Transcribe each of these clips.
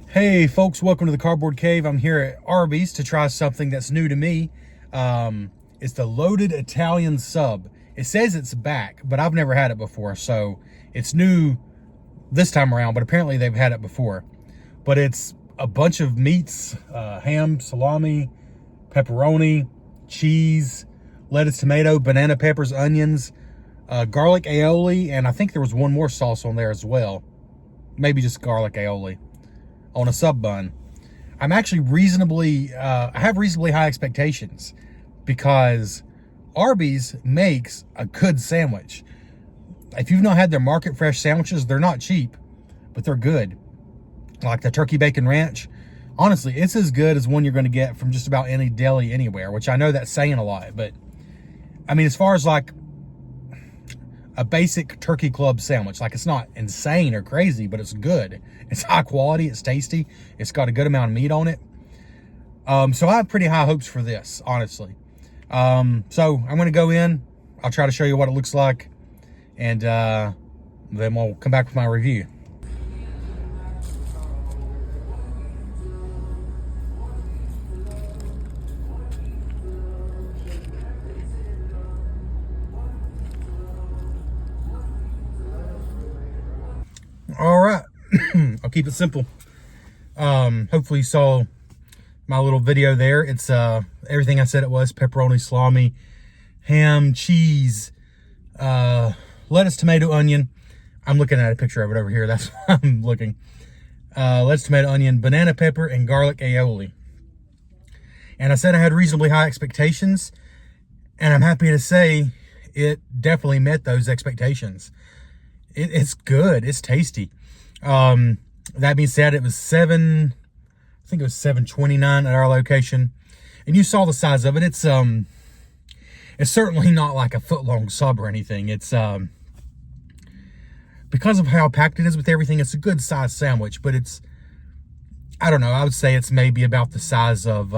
Hey folks, welcome to the Cardboard Cave. I'm here at Arby's to try something that's new to me. It's the loaded Italian sub. It says it's back, but I've never had it before, so it's new this time around, but apparently they've had it before. But it's a bunch of meats, ham, salami, pepperoni, cheese, lettuce, tomato, banana peppers, onions, garlic aioli, and I think there was one more sauce on there as well. Maybe just garlic aioli on a sub bun. I'm actually I have reasonably high expectations because Arby's makes a good sandwich. If you've not had their market fresh sandwiches, they're not cheap, but they're good. Like the turkey bacon ranch, honestly, it's as good as one you're going to get from just about any deli anywhere, which I know that's saying a lot, but I mean, as far as like a basic turkey club sandwich, like it's not insane or crazy, but it's good. It's high quality, it's tasty, it's got a good amount of meat on it. So I have pretty high hopes for this, honestly. So I'm gonna go in, I'll try to show you what it looks like, and then we'll come back with my review. All right, I'll keep it simple. Hopefully you saw my little video there. It's everything I said it was: pepperoni, salami, ham, cheese, lettuce, tomato, onion. I'm looking at a picture of it over here. That's why I'm looking. Lettuce, tomato, onion, banana pepper, and garlic aioli. And I said I had reasonably high expectations, and I'm happy to say it definitely met those expectations. It's good. It's tasty. That being said, it was I think it was $7.29 at our location, and you saw the size of it. It's certainly not like a foot-long sub or anything. It's because of how packed it is with everything. It's a good size sandwich, but I don't know. I would say it's maybe about the size of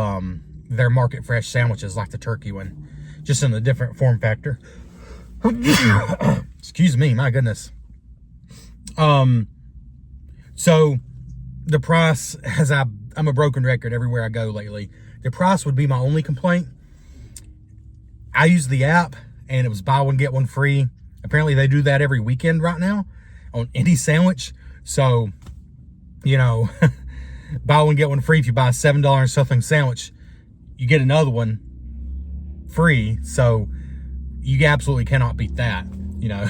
their market fresh sandwiches, like the turkey one, just in a different form factor. Excuse me, my goodness. So the price, I'm a broken record everywhere I go lately. The price would be my only complaint. I use the app and it was buy one, get one free. Apparently they do that every weekend right now on any sandwich. So, you know, buy one, get one free. If you buy a $7 something sandwich, you get another one free. So you absolutely cannot beat that, you know.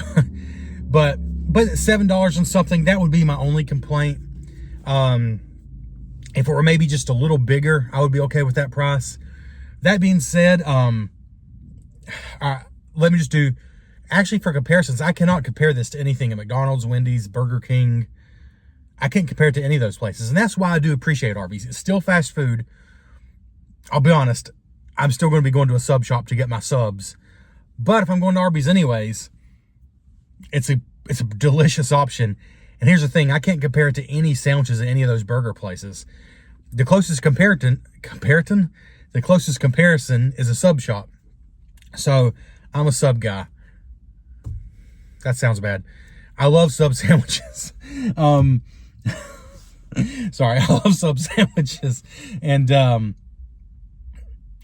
But $7 and something, that would be my only complaint. If it were maybe just a little bigger, I would be okay with that price. That being said, let me just do, actually for comparisons, I cannot compare this to anything at McDonald's, Wendy's, Burger King. I can't compare it to any of those places. And that's why I do appreciate Arby's. It's still fast food. I'll be honest, I'm still going to be going to a sub shop to get my subs. But if I'm going to Arby's anyways, it's a delicious option. And here's the thing, I can't compare it to any sandwiches at any of those burger places. The closest comparison is a sub shop. So I'm a sub guy. That sounds bad. I love sub sandwiches. Sorry, I love sub sandwiches. And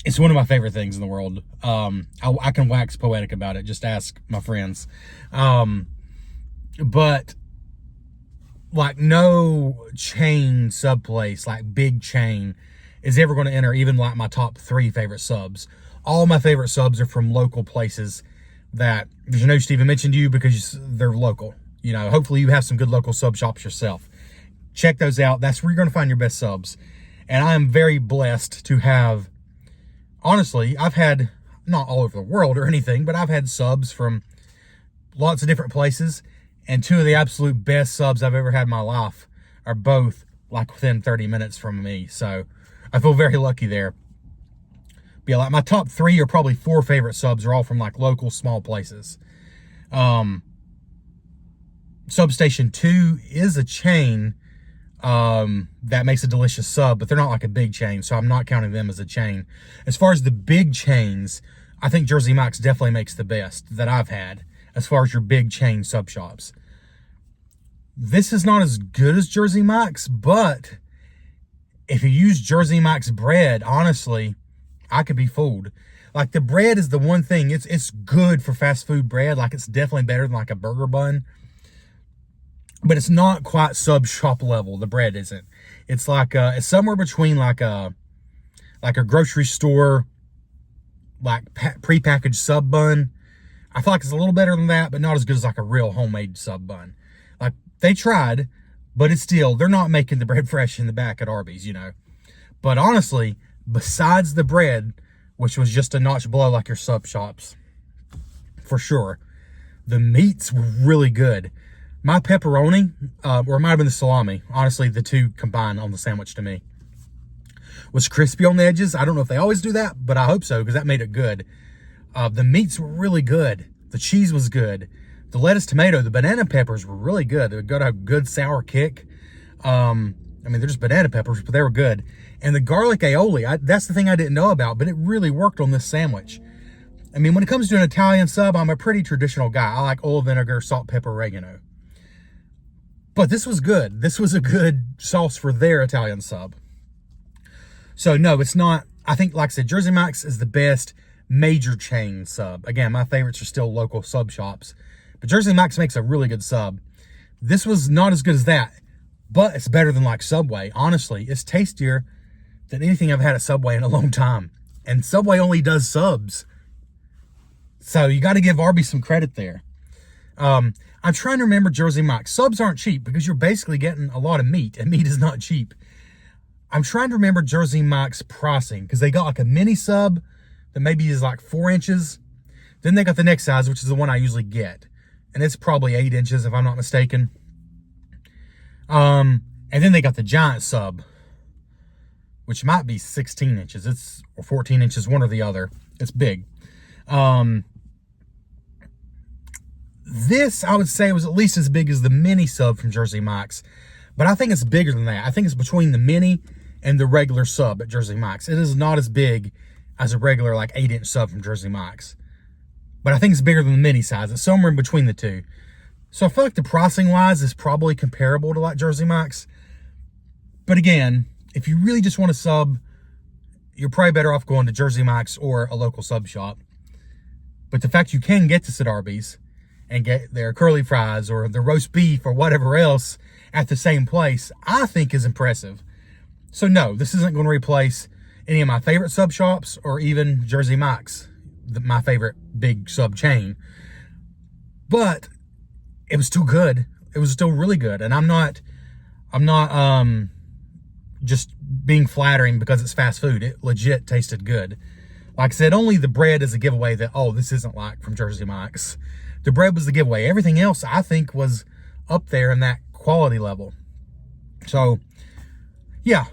it's one of my favorite things in the world. I can wax poetic about it. Just ask my friends. But like no chain sub place, like big chain, is ever going to enter even like my top 3 favorite subs. All my favorite subs are from local places that there's no to even mention to you because they're local. You know, hopefully you have some good local sub shops yourself. Check those out. That's where you're going to find your best subs. And I am very blessed to have, honestly, I've had, not all over the world or anything, but I've had subs from lots of different places. And 2 of the absolute best subs I've ever had in my life are both like within 30 minutes from me. So I feel very lucky there. But yeah, like my top 3 or probably 4 favorite subs are all from like local small places. Substation 2 is a chain that makes a delicious sub, but they're not like a big chain, so I'm not counting them as a chain. As far as the big chains, I think Jersey Mike's definitely makes the best that I've had as far as your big chain sub shops. This is not as good as Jersey Mike's, but If you use Jersey Mike's bread, honestly, I could be fooled. Like, the bread is the one thing, it's good for fast food bread. Like, it's definitely better than like a burger bun. But it's not quite sub shop level. The bread isn't. It's like it's somewhere between like a grocery store, like prepackaged sub bun. I feel like it's a little better than that, but not as good as like a real homemade sub bun. Like, they tried, but it's still, they're not making the bread fresh in the back at Arby's, you know. But honestly, besides the bread, which was just a notch below like your sub shops, for sure, the meats were really good. My pepperoni, or it might have been the salami, honestly, the two combined on the sandwich to me, was crispy on the edges. I don't know if they always do that, but I hope so, because that made it good. The meats were really good. The cheese was good. The lettuce, tomato, the banana peppers were really good. They got a good sour kick. I mean, they're just banana peppers, but they were good. And the garlic aioli, that's the thing I didn't know about, but it really worked on this sandwich. I mean, when it comes to an Italian sub, I'm a pretty traditional guy. I like oil, vinegar, salt, pepper, oregano. But this was good. This was a good sauce for their Italian sub. So no, it's not. I think, like I said, Jersey Mike's is the best major chain sub. Again, my favorites are still local sub shops. But Jersey Mike's makes a really good sub. This was not as good as that, but it's better than like Subway. Honestly, it's tastier than anything I've had at Subway in a long time. And Subway only does subs. So you got to give Arby some credit there. I'm trying to remember Jersey Mike's. Subs aren't cheap because you're basically getting a lot of meat, and meat is not cheap. I'm trying to remember Jersey Mike's pricing, because they got like a mini sub that maybe is like 4 inches. Then they got the next size, which is the one I usually get. And it's probably 8 inches if I'm not mistaken. And then they got the giant sub, which might be 16 inches. Or 14 inches, one or the other. It's big. This, I would say, was at least as big as the mini sub from Jersey Mike's. But I think it's bigger than that. I think it's between the mini and the regular sub at Jersey Mike's. It is not as big as a regular, like, 8-inch sub from Jersey Mike's. But I think it's bigger than the mini size. It's somewhere in between the two. So I feel like the pricing-wise is probably comparable to, like, Jersey Mike's. But again, if you really just want a sub, you're probably better off going to Jersey Mike's or a local sub shop. But the fact you can get this at Arby's and get their curly fries or the roast beef or whatever else at the same place, I think is impressive. So no, this isn't going to replace any of my favorite sub shops or even Jersey Mike's, my favorite big sub chain. But it was still good. It was still really good. And I'm not just being flattering because it's fast food. It legit tasted good. Like I said, only the bread is a giveaway that, oh, this isn't like from Jersey Mike's. The bread was the giveaway. Everything else, I think, was up there in that quality level. So, yeah.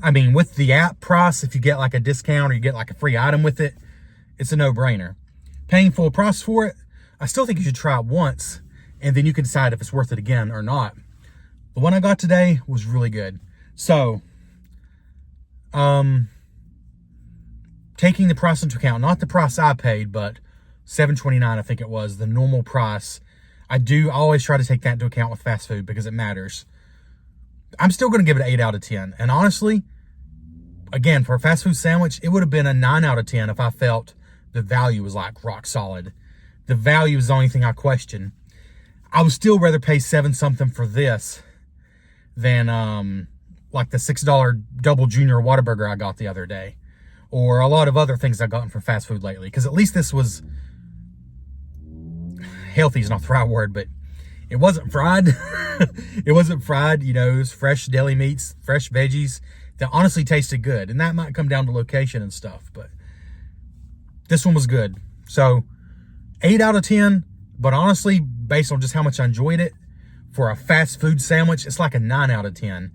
I mean, with the app price, if you get like a discount or you get like a free item with it, it's a no-brainer. Paying full price for it, I still think you should try it once, and then you can decide if it's worth it again or not. The one I got today was really good. So, taking the price into account, not the price I paid, but $7.29, I think it was, the normal price. I always try to take that into account with fast food because it matters. I'm still going to give it an 8 out of 10. And honestly, again, for a fast food sandwich, it would have been a 9 out of 10 if I felt the value was like rock solid. The value is the only thing I question. I would still rather pay 7 something for this than like the $6 double junior Whataburger I got the other day, or a lot of other things I've gotten from fast food lately. Because at least this was healthy is not the right word, but it wasn't fried. It wasn't fried, you know, it was fresh deli meats, fresh veggies that honestly tasted good. And that might come down to location and stuff, but this one was good. So 8 out of 10, but honestly, based on just how much I enjoyed it, for a fast food sandwich, it's like a 9 out of 10.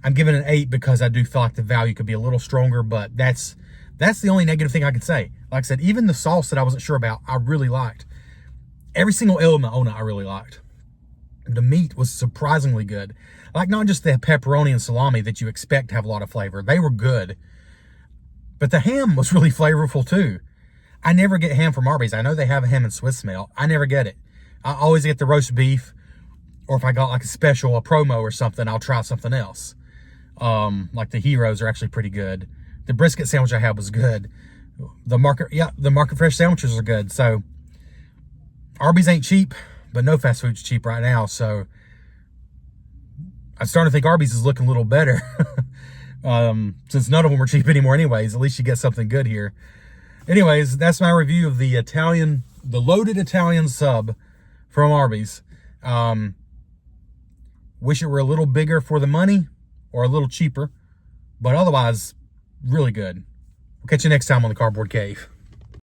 I'm giving it an 8 because I do feel like the value could be a little stronger, but that's the only negative thing I can say. Like I said, even the sauce that I wasn't sure about, I really liked. Every single element on it, I really liked. The meat was surprisingly good. Like, not just the pepperoni and salami that you expect to have a lot of flavor. They were good. But the ham was really flavorful too. I never get ham from Arby's. I know they have a ham and Swiss melt. I never get it. I always get the roast beef, or if I got like a special, a promo or something, I'll try something else. Like the Heroes are actually pretty good. The brisket sandwich I had was good. The Market Fresh sandwiches are good. So Arby's ain't cheap, but no fast food's cheap right now. So I'm starting to think Arby's is looking a little better. Since none of them are cheap anymore anyways, at least you get something good here. Anyways, that's my review of the loaded Italian sub from Arby's. Wish it were a little bigger for the money or a little cheaper, but otherwise, really good. We'll catch you next time on the Cardboard Cave.